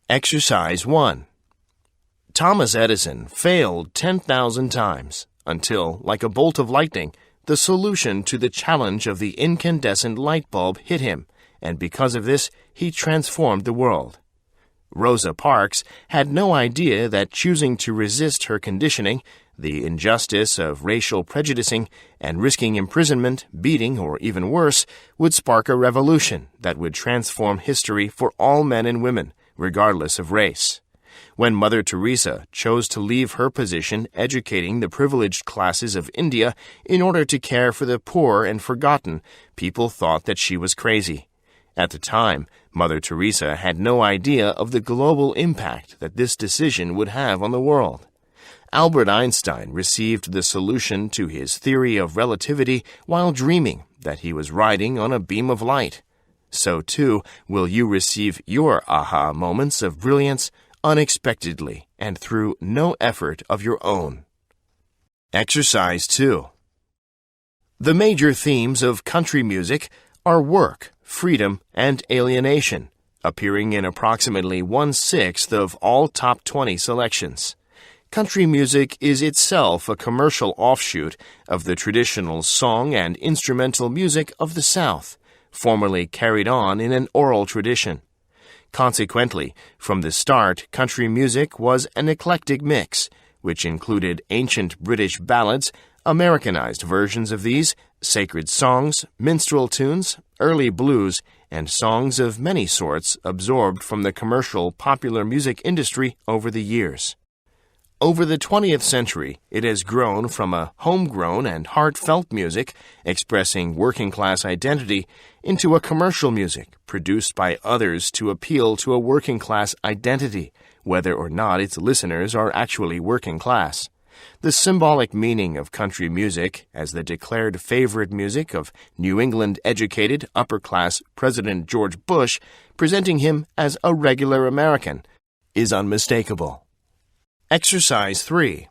Exercise 1. Thomas Edison failed 10,000 times until, like a bolt of lightning, the solution to the challenge of the incandescent light bulb hit him, and because of this, he transformed the world. Rosa Parks had no idea that choosing to resist her conditioning, the injustice of racial prejudicing, and risking imprisonment, beating, or even worse, would spark a revolution that would transform history for all men and women, regardless of race. When Mother Teresa chose to leave her position educating the privileged classes of India in order to care for the poor and forgotten, people thought that she was crazy. At the time, Mother Teresa had no idea of the global impact that this decision would have on the world. Albert Einstein received the solution to his theory of relativity while dreaming that he was riding on a beam of light. So too will you receive your aha moments of brilliance unexpectedly and through no effort of your own. Exercise 2. The major themes of country music are work, freedom, and alienation, appearing in approximately 1/6 of all top 20 selections. Country music is itself a commercial offshoot of the traditional song and instrumental music of the South, formerly carried on in an oral tradition. Consequently, from the start, country music was an eclectic mix, which included ancient British ballads, Americanized versions of these, sacred songs, minstrel tunes, early blues, and songs of many sorts absorbed from the commercial popular music industry over the years. Over the 20th century, it has grown from a homegrown and heartfelt music expressing working-class identity into a commercial music produced by others to appeal to a working-class identity, whether or not its listeners are actually working class. The symbolic meaning of country music, as the declared favorite music of New England-educated upper-class President George Bush, presenting him as a regular American, is unmistakable. Exercise 3.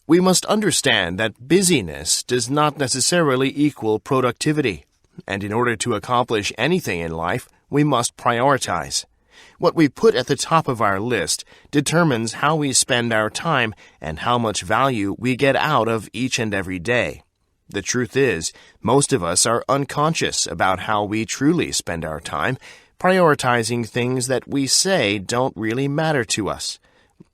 We must understand that busyness does not necessarily equal productivity, and in order to accomplish anything in life, we must prioritize. What we put at the top of our list determines how we spend our time and how much value we get out of each and every day. The truth is, most of us are unconscious about how we truly spend our time, prioritizing things that we say don't really matter to us.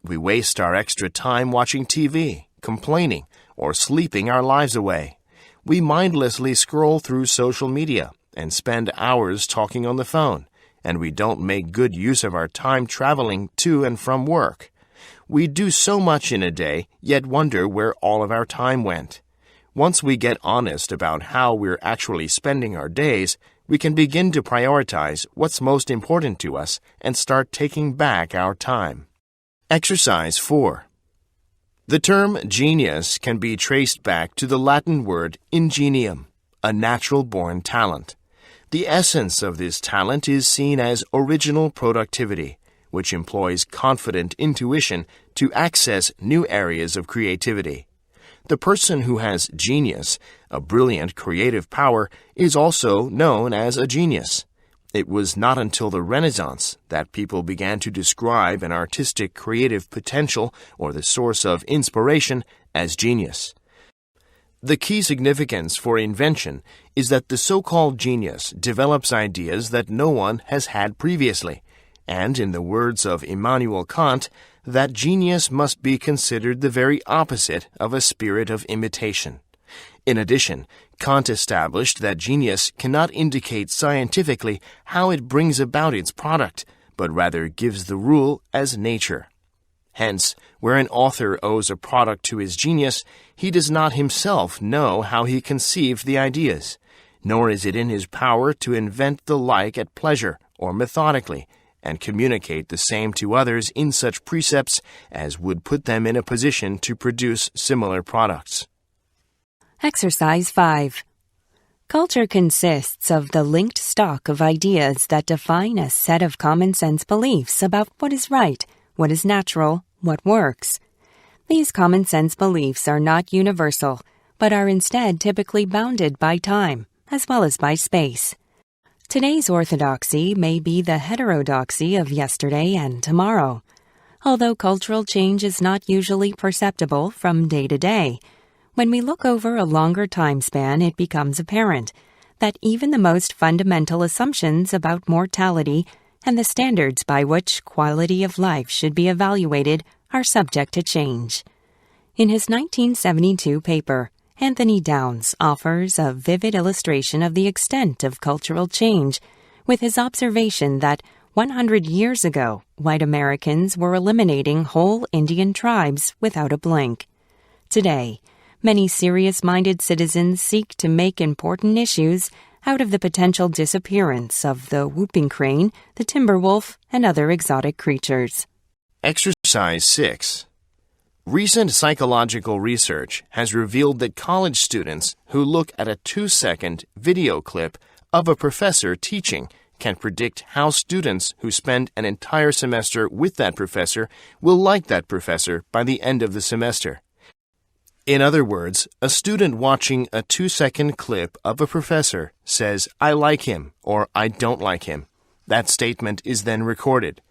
We waste our extra time watching TV, complaining, or sleeping our lives away. We mindlessly scroll through social media and spend hours talking on the phone, and we don't make good use of our time traveling to and from work. We do so much in a day, yet wonder where all of our time went. Once we get honest about how we're actually spending our days, we can begin to prioritize what's most important to us and start taking back our time. Exercise 4. The term genius can be traced back to the Latin word ingenium, a natural-born talent. The essence of this talent is seen as original productivity, which employs confident intuition to access new areas of creativity. The person who has genius, a brilliant creative power, is also known as a genius. It was not until the Renaissance that people began to describe an artistic creative potential or the source of inspiration as genius. The key significance for invention is that the so-called genius develops ideas that no one has had previously, and in the words of Immanuel Kant, that genius must be considered the very opposite of a spirit of imitation. In addition, Kant established that genius cannot indicate scientifically how it brings about its product, but rather gives the rule as nature. Hence, where an author owes a product to his genius, he does not himself know how he conceived the ideas, nor is it in his power to invent the like at pleasure or methodically, and communicate the same to others in such precepts as would put them in a position to produce similar products. Exercise 5. Culture consists of the linked stock of ideas that define a set of common-sense beliefs about what is right, what is natural, what works. These common-sense beliefs are not universal, but are instead typically bounded by time, as well as by space. Today's orthodoxy may be the heterodoxy of yesterday and tomorrow. Although cultural change is not usually perceptible from day to day, when we look over a longer time span, it becomes apparent that even the most fundamental assumptions about mortality and the standards by which quality of life should be evaluated are subject to change. In his 1972 paper, Anthony Downs offers a vivid illustration of the extent of cultural change with his observation that 100 years ago, white Americans were eliminating whole Indian tribes without a blink. Today, many serious-minded citizens seek to make important issues out of the potential disappearance of the whooping crane, the timber wolf, and other exotic creatures. Exercise 6. Recent psychological research has revealed that college students who look at a 2-second video clip of a professor teaching can predict how students who spend an entire semester with that professor will like that professor by the end of the semester. In other words, a student watching a 2-second clip of a professor says, "I like him," or "I don't like him." That statement is then recorded.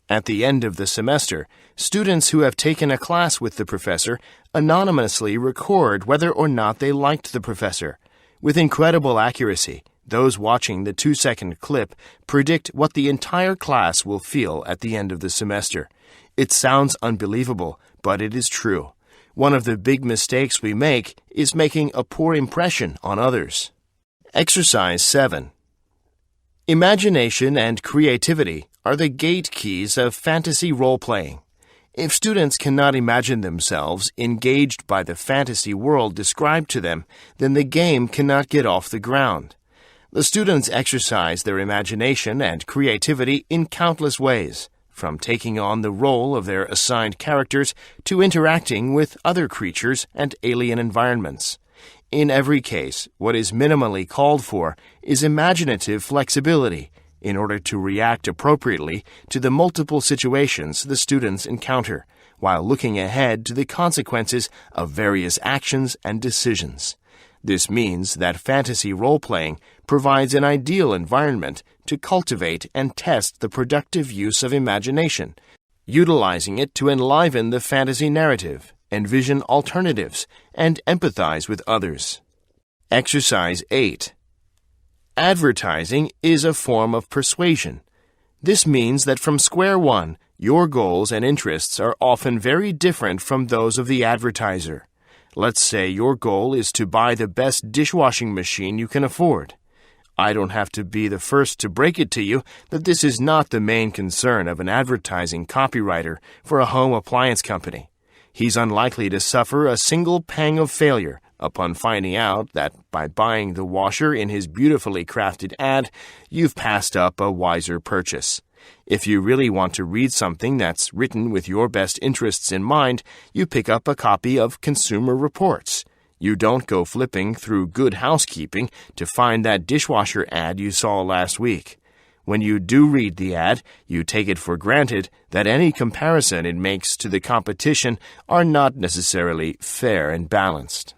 At the end of the semester, students who have taken a class with the professor anonymously record whether or not they liked the professor. With incredible accuracy, those watching the 2-second clip predict what the entire class will feel at the end of the semester. It sounds unbelievable, but it is true. One of the big mistakes we make is making a poor impression on others. Exercise 7. Imagination and creativity are the gate keys of fantasy role-playing. If students cannot imagine themselves engaged by the fantasy world described to them, then the game cannot get off the ground. The students exercise their imagination and creativity in countless ways, from taking on the role of their assigned characters to interacting with other creatures and alien environments. In every case, what is minimally called for is imaginative flexibility in order to react appropriately to the multiple situations the students encounter, while looking ahead to the consequences of various actions and decisions. This means that fantasy role-playing provides an ideal environment to cultivate and test the productive use of imagination, utilizing it to enliven the fantasy narrative, envision alternatives, and empathize with others. Exercise 8. Advertising is a form of persuasion. This means that from square one, your goals and interests are often very different from those of the advertiser. Let's say your goal is to buy the best dishwashing machine you can afford. I don't have to be the first to break it to you that this is not the main concern of an advertising copywriter for a home appliance company. He's unlikely to suffer a single pang of failure upon finding out that by buying the washer in his beautifully crafted ad, you've passed up a wiser purchase. If you really want to read something that's written with your best interests in mind, you pick up a copy of Consumer Reports. You don't go flipping through Good Housekeeping to find that dishwasher ad you saw last week. When you do read the ad, you take it for granted that any comparison it makes to the competition are not necessarily fair and balanced.